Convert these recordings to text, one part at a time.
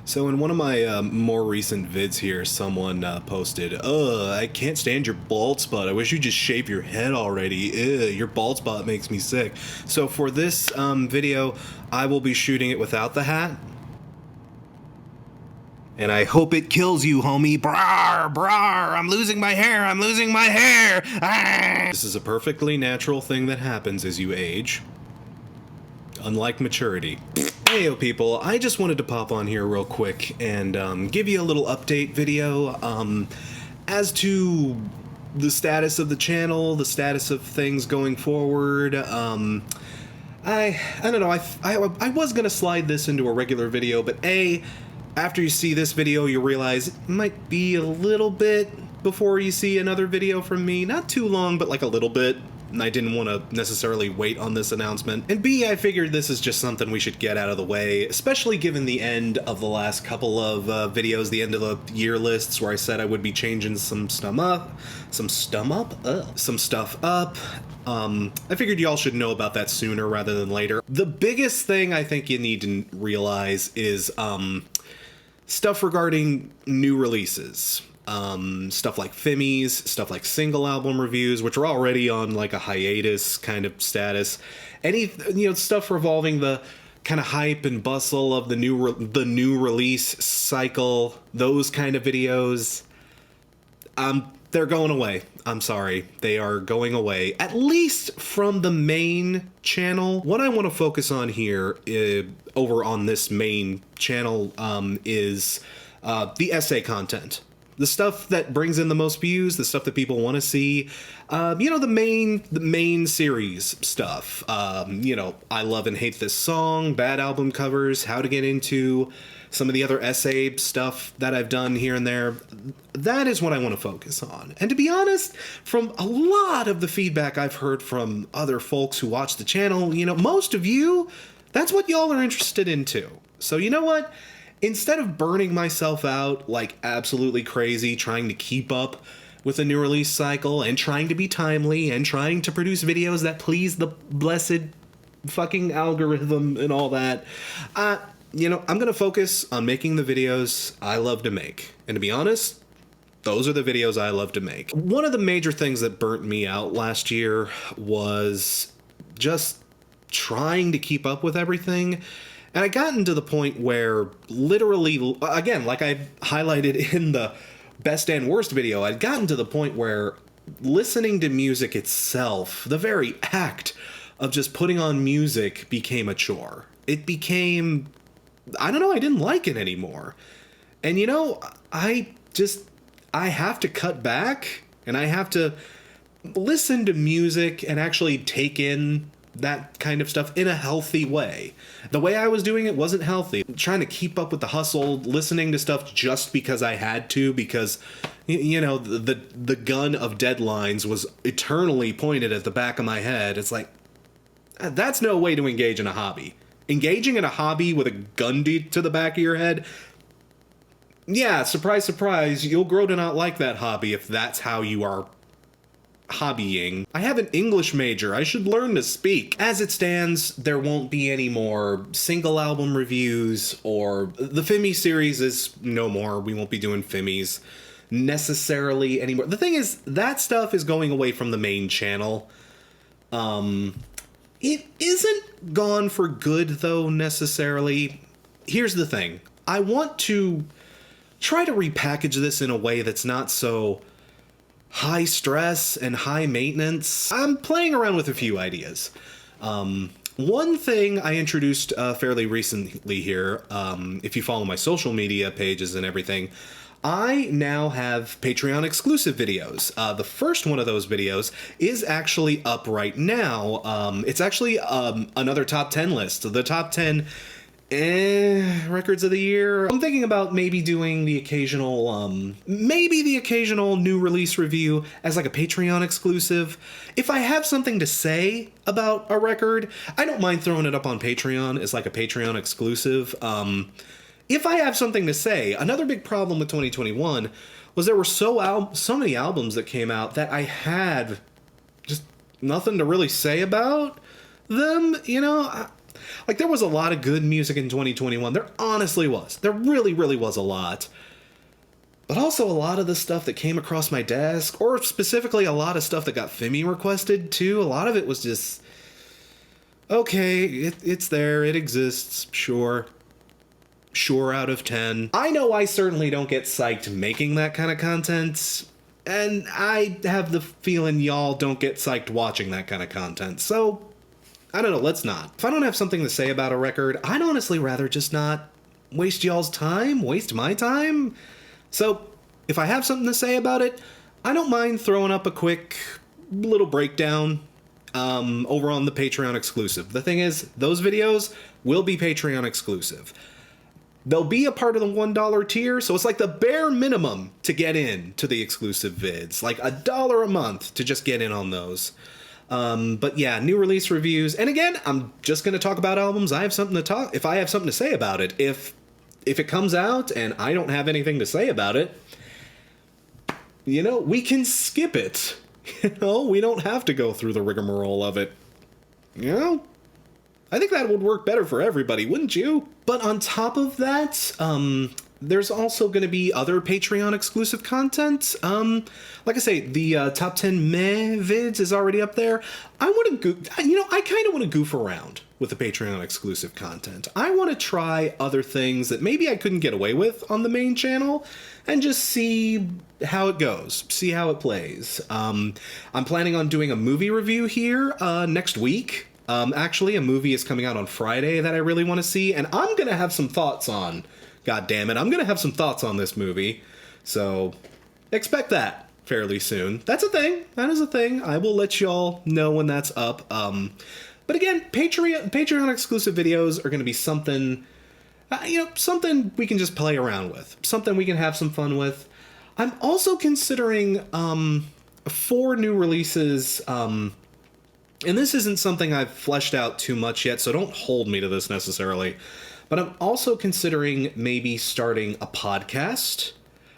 So in one of my more recent vids here, someone posted, I can't stand your bald spot. I wish you'd just shave your head already. Your bald spot makes me sick. So for this video, I will be shooting it without the hat. And I hope it kills you, homie. Brar, brar, I'm losing my hair, I'm losing my hair. Ah! This is a perfectly natural thing that happens as you age. Unlike maturity. Heyo people, I just wanted to pop on here real quick and give you a little update video as to the status of the channel, the status of things going forward. I don't know, I was gonna slide this into a regular video, but after you see this video, you realize it might be a little bit before you see another video from me. Not too long, but like a little bit. And I didn't want to necessarily wait on this announcement. And B, I figured this is just something we should get out of the way, especially given the end of the last couple of videos, the end of the year lists, where I said I would be changing some stuff up. I figured y'all should know about that sooner rather than later. The biggest thing I think you need to realize is stuff regarding new releases. Stuff like FIMIs, stuff like single album reviews, which are already on like a hiatus kind of status. Any, stuff revolving the kind of hype and bustle of the new release cycle, those kind of videos. They're going away. I'm sorry. They are going away. At least from the main channel. What I want to focus on here over on this main channel is the essay content. The stuff that brings in the most views, the stuff that people want to see, the main series stuff. I love and hate this song, bad album covers, how to get into some of the other essay stuff that I've done here and there. That is what I want to focus on. And to be honest, from a lot of the feedback I've heard from other folks who watch the channel, most of you, that's what y'all are interested in too. So you know what? Instead of burning myself out like absolutely crazy trying to keep up with a new release cycle and trying to be timely and trying to produce videos that please the blessed fucking algorithm and all that, I'm going to focus on making the videos I love to make. And to be honest, those are the videos I love to make. One of the major things that burnt me out last year was just trying to keep up with everything. And I gotten to the point where literally, again, like I highlighted in the best and worst video, I'd gotten to the point where listening to music itself, the very act of just putting on music, became a chore. It became, I don't know, I didn't like it anymore. And I have to cut back and I have to listen to music and actually take in that kind of stuff in a healthy way. The way I was doing it wasn't healthy. Trying to keep up with the hustle, listening to stuff just because I had to, because the gun of deadlines was eternally pointed at the back of my head. It's like, that's no way to engage in a hobby. Engaging in a hobby with a gun to the back of your head, yeah, surprise, surprise, you'll grow to not like that hobby if that's how you are hobbying. I have an English major. I should learn to speak. As it stands, there won't be any more single album reviews, or the FIMI series is no more. We won't be doing FIMIs necessarily anymore. The thing is, that stuff is going away from the main channel. It isn't gone for good, though, necessarily. Here's the thing. I want to try to repackage this in a way that's not so high stress and high maintenance. I'm playing around with a few ideas. One thing I introduced fairly recently here, if you follow my social media pages and everything, I now have Patreon exclusive videos. The first one of those videos is actually up right now. It's actually another top 10 list. The top 10 records of the year. I'm thinking about maybe doing the occasional new release review as like a Patreon exclusive. If I have something to say about a record, I don't mind throwing it up on Patreon as like a Patreon exclusive. If I have something to say, another big problem with 2021 was there were so many albums that came out that I had just nothing to really say about them, Like, there was a lot of good music in 2021. There honestly was. There really, really was a lot. But also a lot of the stuff that came across my desk, or specifically a lot of stuff that got FIMI requested too, a lot of it was just, okay, it's there, it exists, sure. Sure out of 10. I know I certainly don't get psyched making that kind of content, and I have the feeling y'all don't get psyched watching that kind of content, so I don't know, let's not. If I don't have something to say about a record, I'd honestly rather just not waste y'all's time, waste my time. So, if I have something to say about it, I don't mind throwing up a quick little breakdown over on the Patreon exclusive. The thing is, those videos will be Patreon exclusive. They'll be a part of the $1 tier, so it's like the bare minimum to get in to the exclusive vids. Like $1 a month to just get in on those. But yeah, new release reviews. And again, I'm just going to talk about albums. I have something to talk, if I have something to say about it. If it comes out and I don't have anything to say about it, you know, we can skip it. You know, we don't have to go through the rigmarole of it. You know? I think that would work better for everybody, wouldn't you? But on top of that, there's also going to be other Patreon exclusive content. Like I say, the top 10 meh vids is already up there. I want to I kind of want to goof around with the Patreon exclusive content. I want to try other things that maybe I couldn't get away with on the main channel and just see how it goes, see how it plays. I'm planning on doing a movie review here next week. Actually, a movie is coming out on Friday that I really want to see, and I'm going to have some thoughts on. God damn it, I'm going to have some thoughts on this movie. So, expect that fairly soon. That's a thing. That is a thing. I will let y'all know when that's up. But again, Patreon exclusive videos are going to be something, something we can just play around with. Something we can have some fun with. I'm also considering 4 new releases, and this isn't something I've fleshed out too much yet, so don't hold me to this necessarily. But I'm also considering maybe starting a podcast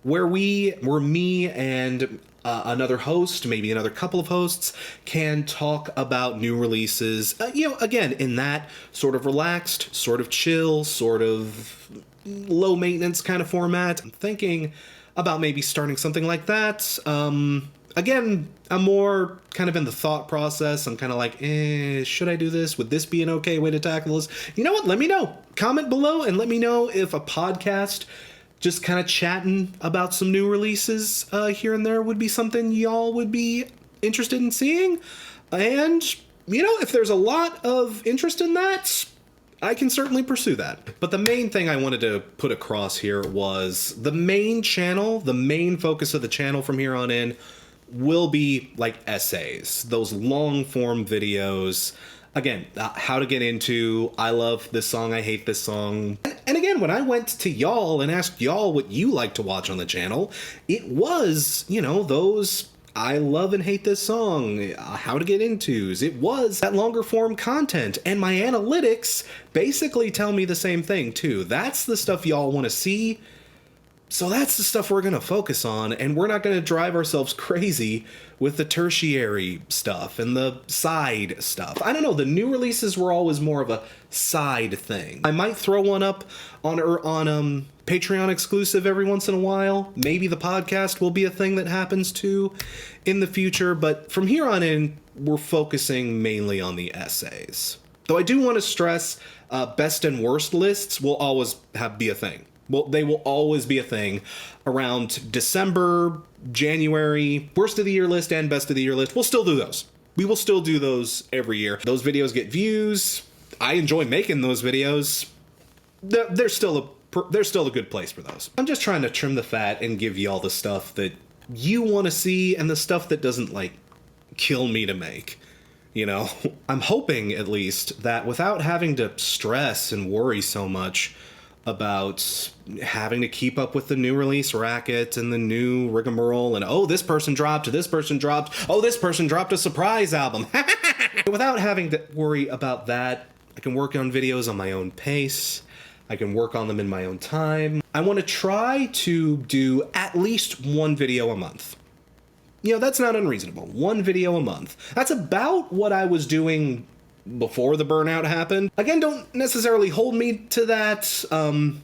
where me and another host, maybe another couple of hosts, can talk about new releases. Again, in that sort of relaxed, sort of chill, sort of low maintenance kind of format. I'm thinking about maybe starting something like that. Again, I'm more kind of in the thought process. I'm kind of like, should I do this? Would this be an okay way to tackle this? You know what? Let me know. Comment below and let me know if a podcast just kind of chatting about some new releases here and there would be something y'all would be interested in seeing. And, if there's a lot of interest in that, I can certainly pursue that. But the main thing I wanted to put across here was the main channel, the main focus of the channel from here on in will be like essays, those long form videos. Again, how to get into, I love this song, I hate this song. And again, when I went to y'all and asked y'all what you like to watch on the channel, it was, those I love and hate this song, how to get into's. It was that longer form content, and my analytics basically tell me the same thing too. That's the stuff y'all want to see. So that's the stuff we're going to focus on, and we're not going to drive ourselves crazy with the tertiary stuff and the side stuff. I don't know, the new releases were always more of a side thing. I might throw one up on Patreon exclusive every once in a while. Maybe the podcast will be a thing that happens too in the future, but from here on in, we're focusing mainly on the essays. Though I do want to stress, best and worst lists will always be a thing. Well, they will always be a thing around December, January, worst of the year list and best of the year list. We'll still do those. We will still do those every year. Those videos get views. I enjoy making those videos. There's still a good place for those. I'm just trying to trim the fat and give you all the stuff that you want to see and the stuff that doesn't kill me to make. I'm hoping at least that without having to stress and worry so much about having to keep up with the new release racket and the new rigmarole and, this person dropped, oh, this person dropped a surprise album. Without having to worry about that, I can work on videos on my own pace. I can work on them in my own time. I want to try to do at least one video a month. That's not unreasonable. One video a month. That's about what I was doing before the burnout happened. Again, don't necessarily hold me to that. I'm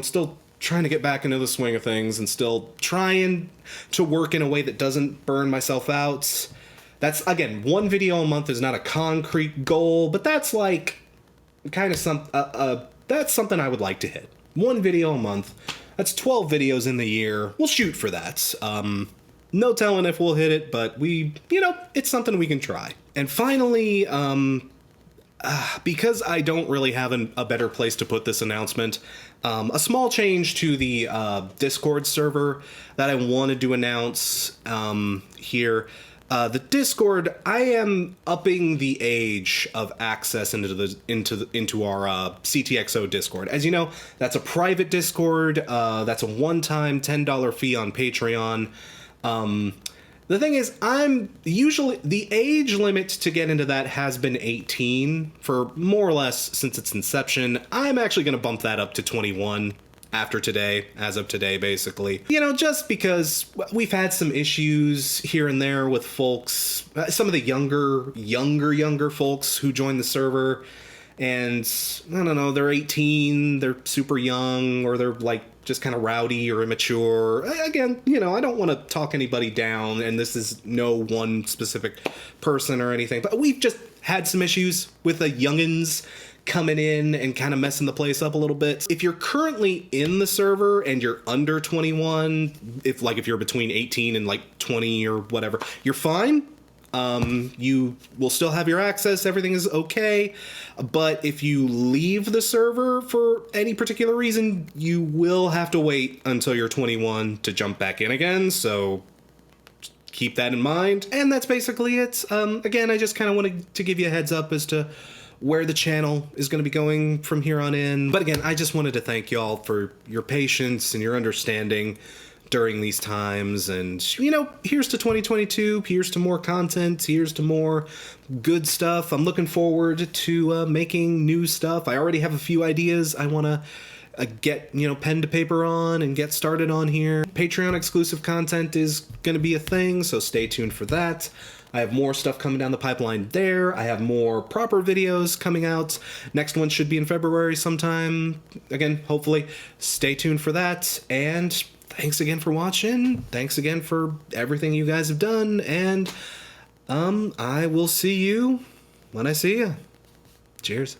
still trying to get back into the swing of things and still trying to work in a way that doesn't burn myself out. That's, again, one video a month is not a concrete goal, but that's like kind of that's something I would like to hit. One video a month. That's 12 videos in the year. We'll shoot for that. No telling if we'll hit it, but it's something we can try. And finally, because I don't really have a better place to put this announcement, a small change to the Discord server that I wanted to announce here. The Discord, I am upping the age of access into our CTXO Discord. As you know, that's a private Discord. That's a one-time $10 fee on Patreon. The thing is, the age limit to get into that has been 18 for more or less since its inception. I'm actually going to bump that up to 21 after today, as of today, basically. Just because we've had some issues here and there with folks, some of the younger folks who joined the server, and I don't know, they're 18, they're super young, or they're like just kind of rowdy or immature. Again, I don't want to talk anybody down, and this is no one specific person or anything, but we've just had some issues with the youngins coming in and kind of messing the place up a little bit. If you're currently in the server and you're under 21, if you're between 18 and 20 or whatever, you're fine. You will still have your access, everything is okay, but if you leave the server for any particular reason, you will have to wait until you're 21 to jump back in again, so keep that in mind. And that's basically it. Again, I just kind of wanted to give you a heads up as to where the channel is going to be going from here on in. But again, I just wanted to thank y'all for your patience and your understanding during these times. And, here's to 2022. Here's to more content. Here's to more good stuff. I'm looking forward to making new stuff. I already have a few ideas I want to get, pen to paper on and get started on here. Patreon exclusive content is going to be a thing, so stay tuned for that. I have more stuff coming down the pipeline there. I have more proper videos coming out. Next one should be in February sometime. Again, hopefully, stay tuned for that. And thanks again for watching. Thanks again for everything you guys have done. And I will see you when I see you. Cheers.